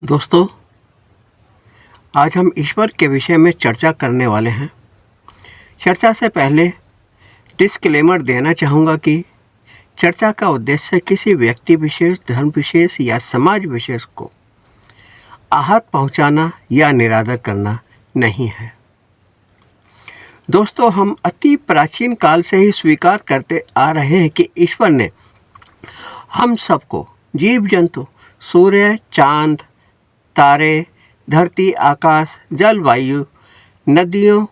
दोस्तों, आज हम ईश्वर के विषय में चर्चा करने वाले हैं। चर्चा से पहले डिस्क्लेमर देना चाहूँगा कि चर्चा का उद्देश्य किसी व्यक्ति विशेष, धर्म विशेष या समाज विशेष को आहत पहुँचाना या निरादर करना नहीं है। दोस्तों, हम अति प्राचीन काल से ही स्वीकार करते आ रहे हैं कि ईश्वर ने हम सबको, जीव जंतु, सूर्य, चाँद, तारे, धरती, आकाश, जलवायु, नदियों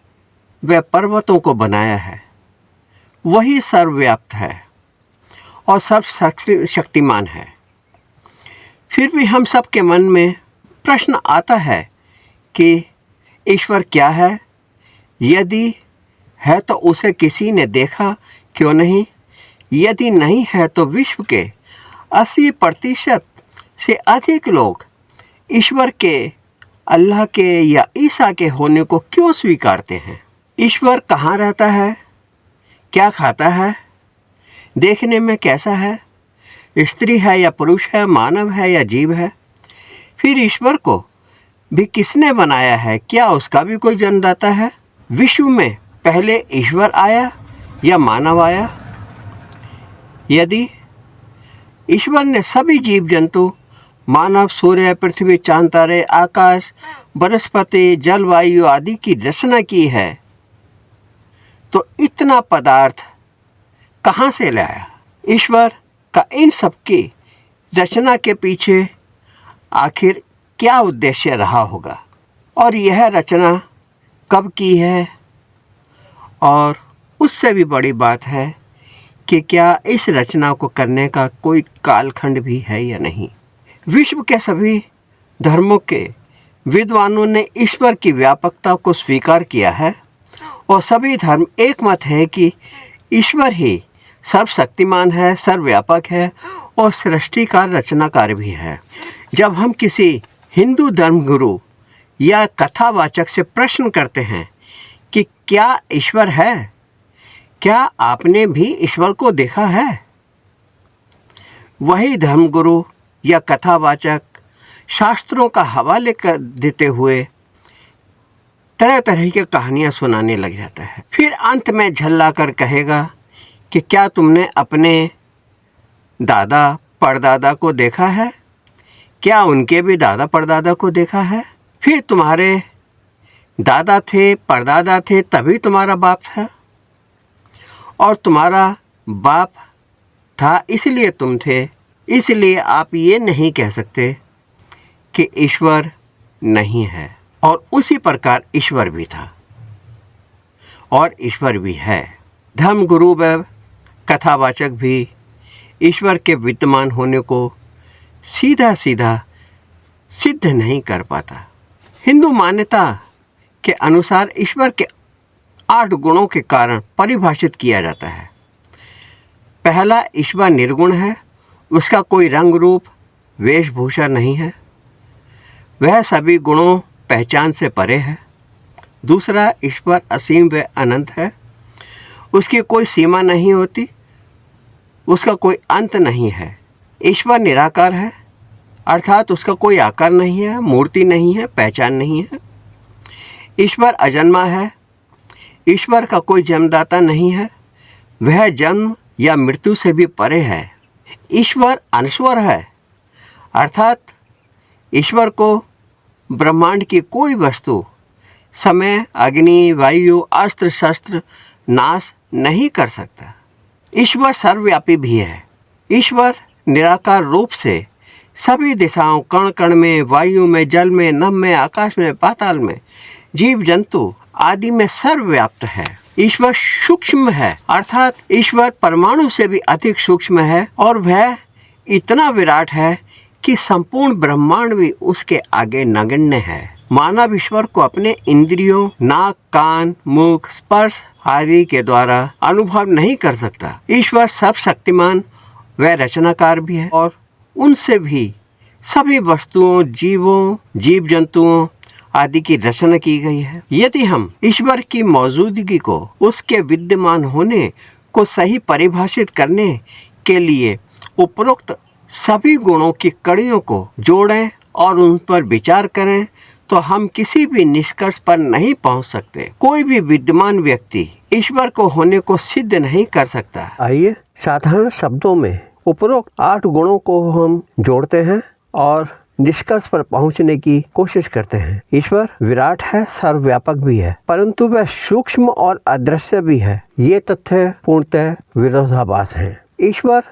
व पर्वतों को बनाया है। वही सर्वव्याप्त है और सर्वशक्तिमान है। फिर भी हम सब के मन में प्रश्न आता है कि ईश्वर क्या है? यदि है तो उसे किसी ने देखा क्यों नहीं? यदि नहीं है तो विश्व के 80% से अधिक लोग ईश्वर के, अल्लाह के या ईसा के होने को क्यों स्वीकारते हैं? ईश्वर कहाँ रहता है? क्या खाता है? देखने में कैसा है? स्त्री है या पुरुष है? मानव है या जीव है? फिर ईश्वर को भी किसने बनाया है? क्या उसका भी कोई जन्मदाता है? विश्व में पहले ईश्वर आया या मानव आया? यदि ईश्वर ने सभी जीव जंतु, मानव, सूर्य, पृथ्वी, चांद, तारे, आकाश, वनस्पति, जलवायु आदि की रचना की है, तो इतना पदार्थ कहाँ से लाया? ईश्वर का इन सब की रचना के पीछे आखिर क्या उद्देश्य रहा होगा? और यह रचना कब की है? और उससे भी बड़ी बात है कि क्या इस रचना को करने का कोई कालखंड भी है या नहीं? विश्व के सभी धर्मों के विद्वानों ने ईश्वर की व्यापकता को स्वीकार किया है और सभी धर्म एकमत हैं कि ईश्वर ही सर्वशक्तिमान है, सर्वव्यापक है और सृष्टिकार, रचनाकार भी है। जब हम किसी हिंदू धर्मगुरु या कथावाचक से प्रश्न करते हैं कि क्या ईश्वर है, क्या आपने भी ईश्वर को देखा है? वही धर्मगुरु या कथावाचक शास्त्रों का हवाले कर देते हुए तरह तरह की कहानियाँ सुनाने लग जाता है। फिर अंत में झल्ला कर कहेगा कि क्या तुमने अपने दादा परदादा को देखा है? क्या उनके भी दादा परदादा को देखा है? फिर तुम्हारे दादा थे, परदादा थे, तभी तुम्हारा बाप था, और तुम्हारा बाप था इसलिए तुम थे। इसलिए आप ये नहीं कह सकते कि ईश्वर नहीं है। और उसी प्रकार ईश्वर भी था और ईश्वर भी है। धर्मगुरु व कथावाचक भी ईश्वर के विद्यमान होने को सीधा सीधा सिद्ध नहीं कर पाता। हिंदू मान्यता के अनुसार ईश्वर के 8 गुणों के कारण परिभाषित किया जाता है। पहला, ईश्वर निर्गुण है। उसका कोई रंग रूप, वेशभूषा नहीं है। वह सभी गुणों, पहचान से परे है। दूसरा, ईश्वर असीम व अनंत है। उसकी कोई सीमा नहीं होती, उसका कोई अंत नहीं है। ईश्वर निराकार है, अर्थात उसका कोई आकार नहीं है, मूर्ति नहीं है, पहचान नहीं है। ईश्वर अजन्मा है। ईश्वर का कोई जन्मदाता नहीं है, वह जन्म या मृत्यु से भी परे है। ईश्वर अनश्वर है, अर्थात ईश्वर को ब्रह्मांड की कोई वस्तु समय, अग्नि, वायु, अस्त्र शस्त्र नाश नहीं कर सकता। ईश्वर सर्वव्यापी भी है। ईश्वर निराकार रूप से सभी दिशाओं, कण कण में, वायु में, जल में, नभ में, आकाश में, पाताल में, जीव जंतु आदि में सर्वव्याप्त है। ईश्वर सूक्ष्म है, अर्थात ईश्वर परमाणु से भी अधिक सूक्ष्म है और वह इतना विराट है कि संपूर्ण ब्रह्मांड भी उसके आगे नगण्य है। मानव ईश्वर को अपने इंद्रियों, नाक, कान, मुख, स्पर्श आदि के द्वारा अनुभव नहीं कर सकता। ईश्वर सर्वशक्तिमान व रचनाकार भी है और उनसे भी सभी वस्तुओं, जीवों, जीव जंतुओं आदि की रचना की गई है। यदि हम ईश्वर की मौजूदगी को, उसके विद्यमान होने को सही परिभाषित करने के लिए उपरोक्त सभी गुणों की कड़ियों को जोड़ें और उन पर विचार करें तो हम किसी भी निष्कर्ष पर नहीं पहुंच सकते। कोई भी विद्यमान व्यक्ति ईश्वर को होने को सिद्ध नहीं कर सकता। आइए साधारण शब्दों में उपरोक्त 8 गुणों को हम जोड़ते हैं और निष्कर्ष पर पहुंचने की कोशिश करते हैं। ईश्वर विराट है, सर्वव्यापक भी है, परंतु वह सूक्ष्म और अदृश्य भी है। ये तथ्य पूर्णतः विरोधाभास हैं। ईश्वर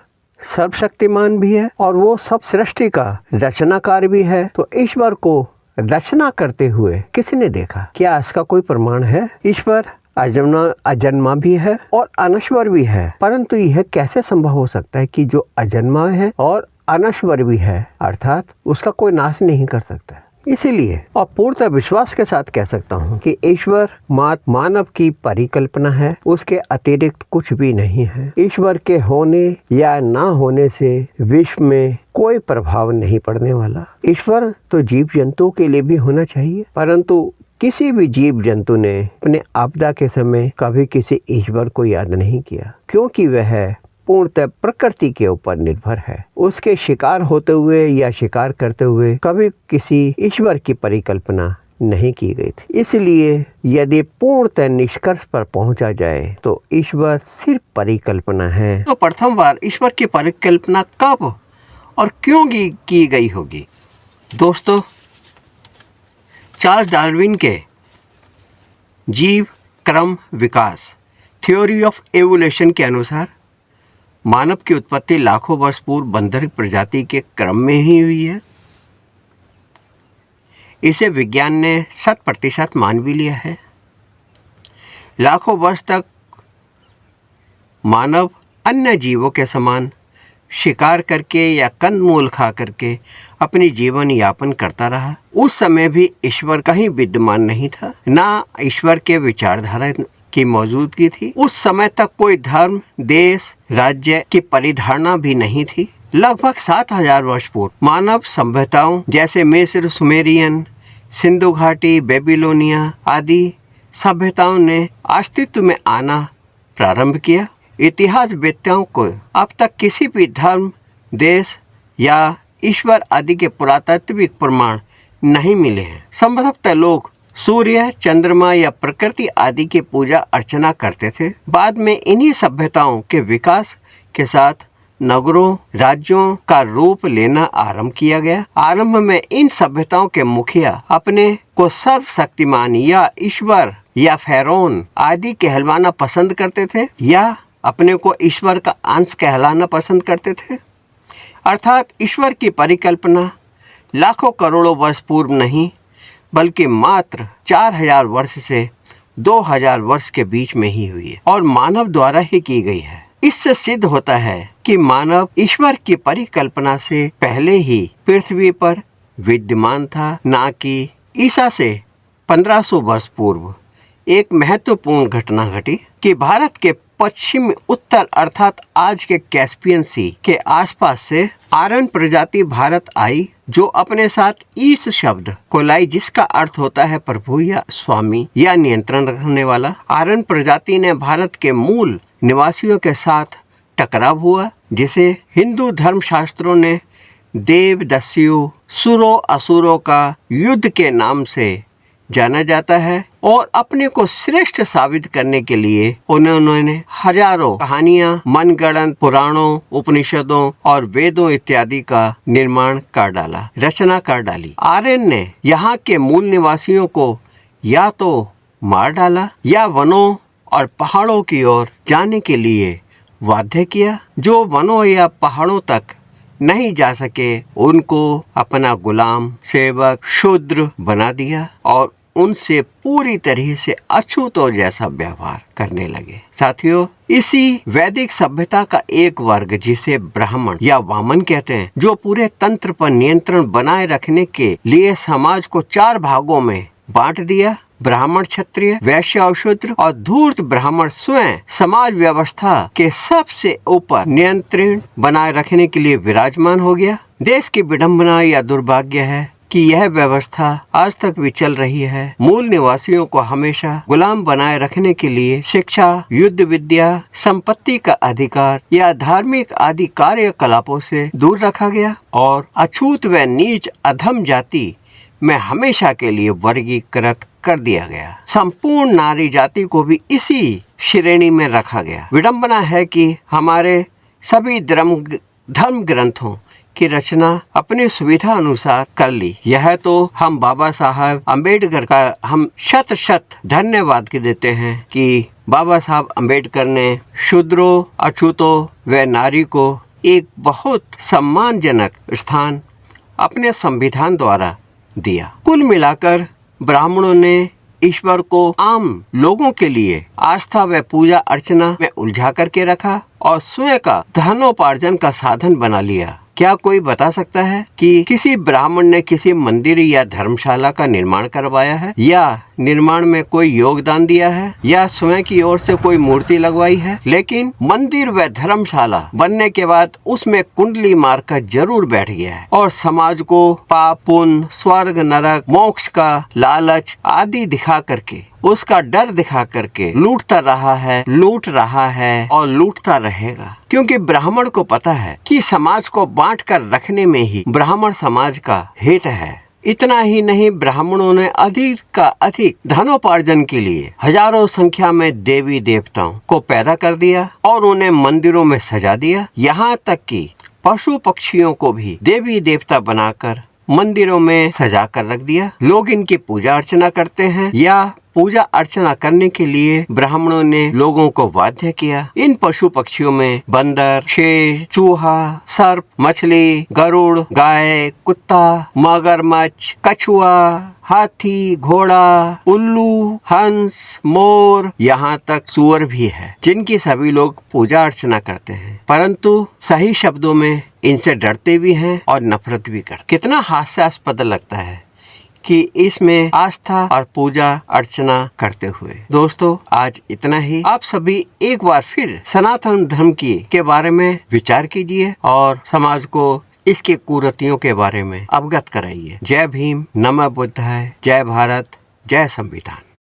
सर्वशक्तिमान भी है और वो सब सृष्टि का रचनाकार भी है। तो ईश्वर को रचना करते हुए किसने देखा? क्या इसका कोई प्रमाण है? ईश्वर अजन्मा भी है और अनश्वर भी है, परंतु यह कैसे संभव हो सकता है कि जो अजन्मा है और अनश्वर भी है, अर्थात उसका कोई नाश नहीं कर सकता। इसीलिए और पूर्णतः विश्वास के साथ कह सकता हूँ कि ईश्वर मानव की परिकल्पना है, उसके अतिरिक्त कुछ भी नहीं है। ईश्वर के होने या ना होने से विश्व में कोई प्रभाव नहीं पड़ने वाला। ईश्वर तो जीव जंतुओं के लिए भी होना चाहिए, परंतु किसी भी जीव जंतु ने अपने आपदा के समय कभी किसी ईश्वर को याद नहीं किया, क्योंकि वह पूर्णतः प्रकृति के ऊपर निर्भर है। उसके शिकार होते हुए या शिकार करते हुए कभी किसी ईश्वर की परिकल्पना नहीं की गई थी। इसलिए यदि पूर्णतः निष्कर्ष पर पहुंचा जाए तो ईश्वर सिर्फ परिकल्पना है। तो प्रथम बार ईश्वर की परिकल्पना कब और क्यों की गई होगी? दोस्तों, चार्ल्स डार्विन के जीव क्रम विकास थ्योरी ऑफ एवोल्यूशन के अनुसार मानव की उत्पत्ति लाखों वर्ष पूर्व बंदर प्रजाति के क्रम में ही हुई है। इसे विज्ञान ने 100% मान भी लिया है। लाखों वर्ष तक मानव अन्य जीवों के समान शिकार करके या कंदमूल खा करके अपनी जीवन यापन करता रहा। उस समय भी ईश्वर कहीं विद्यमान नहीं था, ना ईश्वर के विचारधारा की मौजूदगी थी। उस समय तक कोई धर्म, देश, राज्य की परिधारणा भी नहीं थी। लगभग 7000 वर्ष पूर्व मानव सभ्यताओं जैसे मिस्र, सुमेरियन, सिंधु घाटी, बेबीलोनिया आदि सभ्यताओं ने अस्तित्व में आना प्रारंभ किया। इतिहासवेत्ताओं को अब तक किसी भी धर्म, देश या ईश्वर आदि के पुरातात्विक प्रमाण नहीं मिले हैं। संभवतः लोग सूर्य, चंद्रमा या प्रकृति आदि की पूजा अर्चना करते थे। बाद में इन्हीं सभ्यताओं के विकास के साथ नगरों, राज्यों का रूप लेना आरंभ किया गया। आरंभ में इन सभ्यताओं के मुखिया अपने को सर्वशक्तिमान या ईश्वर या फेरोन आदि कहलवाना पसंद करते थे या अपने को ईश्वर का अंश कहलाना पसंद करते थे। अर्थात ईश्वर की परिकल्पना लाखों करोड़ों वर्ष पूर्व नहीं, बल्कि मात्र 4000 वर्ष से 2000 वर्ष के बीच में ही हुई है और मानव द्वारा ही की गई है। इससे सिद्ध होता है कि मानव ईश्वर की परिकल्पना से पहले ही पृथ्वी पर विद्यमान था, ना कि ईसा से 1500 वर्ष पूर्व एक महत्वपूर्ण घटना घटी कि भारत के पश्चिम उत्तर अर्थात आज के कैस्पियन सी के आसपास से आर्यन प्रजाति भारत आई, जो अपने साथ ईश शब्द को लाई, जिसका अर्थ होता है प्रभु या स्वामी या नियंत्रण रखने वाला। आर्यन प्रजाति ने भारत के मूल निवासियों के साथ टकराव हुआ, जिसे हिंदू धर्मशास्त्रों ने देव दस्युओं, सुरों असुरों का युद्ध के नाम से जाना जाता है। और अपने को श्रेष्ठ साबित करने के लिए उन्होंने हजारों कहानियां, मनगढ़ंत पुराणों, उपनिषदों और वेदों इत्यादि का निर्माण कर डाला, रचना कर डाली। आर्यन ने यहाँ के मूल निवासियों को या तो मार डाला या वनों और पहाड़ों की ओर जाने के लिए बाध्य किया। जो वनों या पहाड़ों तक नहीं जा सके उनको अपना गुलाम, सेवक, शूद्र बना दिया और उनसे पूरी तरह से अछूतों जैसा व्यवहार करने लगे। साथियों, इसी वैदिक सभ्यता का एक वर्ग, जिसे ब्राह्मण या वामन कहते हैं, जो पूरे तंत्र पर नियंत्रण बनाए रखने के लिए समाज को 4 भागों में बांट दिया। ब्राह्मण, क्षत्रिय, वैश्य और शूद्र, और धूर्त ब्राह्मण स्वयं समाज व्यवस्था के सबसे ऊपर नियंत्रण बनाए रखने के लिए विराजमान हो गया। देश की विडंबना या दुर्भाग्य है कि यह व्यवस्था आज तक भी चल रही है। मूल निवासियों को हमेशा गुलाम बनाए रखने के लिए शिक्षा, युद्ध विद्या, संपत्ति का अधिकार या धार्मिक आदि कार्यकलापों से दूर रखा गया और अछूत व नीच अधम जाति में हमेशा के लिए वर्गीकृत कर दिया गया। संपूर्ण नारी जाति को भी इसी श्रेणी में रखा गया। विडंबना है कि हमारे सभी धर्म ग्रंथों की रचना अपनी सुविधा अनुसार कर ली। यह तो हम बाबा साहब अम्बेडकर का हम शत शत धन्यवाद देते हैं कि बाबा साहब अम्बेडकर ने शूद्रों, अछूतों व नारी को एक बहुत सम्मानजनक स्थान अपने संविधान द्वारा दिया। कुल मिलाकर ब्राह्मणों ने ईश्वर को आम लोगों के लिए आस्था व पूजा अर्चना में उलझा करके रखा और स्वयं का धनोपार्जन का साधन बना लिया। क्या कोई बता सकता है कि किसी ब्राह्मण ने किसी मंदिर या धर्मशाला का निर्माण करवाया है या निर्माण में कोई योगदान दिया है या स्वयं की ओर से कोई मूर्ति लगवाई है? लेकिन मंदिर व धर्मशाला बनने के बाद उसमें कुंडली मारकर जरूर बैठ गया है और समाज को पाप, पुण्य, स्वर्ग, नरक, मोक्ष का लालच आदि दिखा करके, उसका डर दिखा करके लूट रहा है और लूटता रहेगा। क्योंकि ब्राह्मण को पता है कि समाज को बांट कर रखने में ही ब्राह्मण समाज का हित है। इतना ही नहीं, ब्राह्मणों ने अधिक का अधिक धनोपार्जन के लिए हजारों संख्या में देवी देवताओं को पैदा कर दिया और उन्हें मंदिरों में सजा दिया। यहाँ तक कि पशु पक्षियों को भी देवी देवता बनाकर मंदिरों में सजा कर रख दिया। लोग इनकी पूजा अर्चना करते हैं या पूजा अर्चना करने के लिए ब्राह्मणों ने लोगों को बाध्य किया। इन पशु पक्षियों में बंदर, शेर, चूहा, सर्प, मछली, गरुड़, गाय, कुत्ता, मगरमच्छ, कछुआ, हाथी, घोड़ा, उल्लू, हंस, मोर, यहाँ तक सूअर भी है, जिनकी सभी लोग पूजा अर्चना करते हैं, परंतु सही शब्दों में इनसे डरते भी हैं और नफरत भी करते। कितना हास्यास्पद लगता है कि इसमें आस्था और पूजा अर्चना करते हुए। दोस्तों, आज इतना ही। आप सभी एक बार फिर सनातन धर्म के बारे में विचार कीजिए और समाज को इसके कुरीतियों के बारे में अवगत कराइए। जय भीम, नमः बुद्धाय, जय भारत, जय संविधान।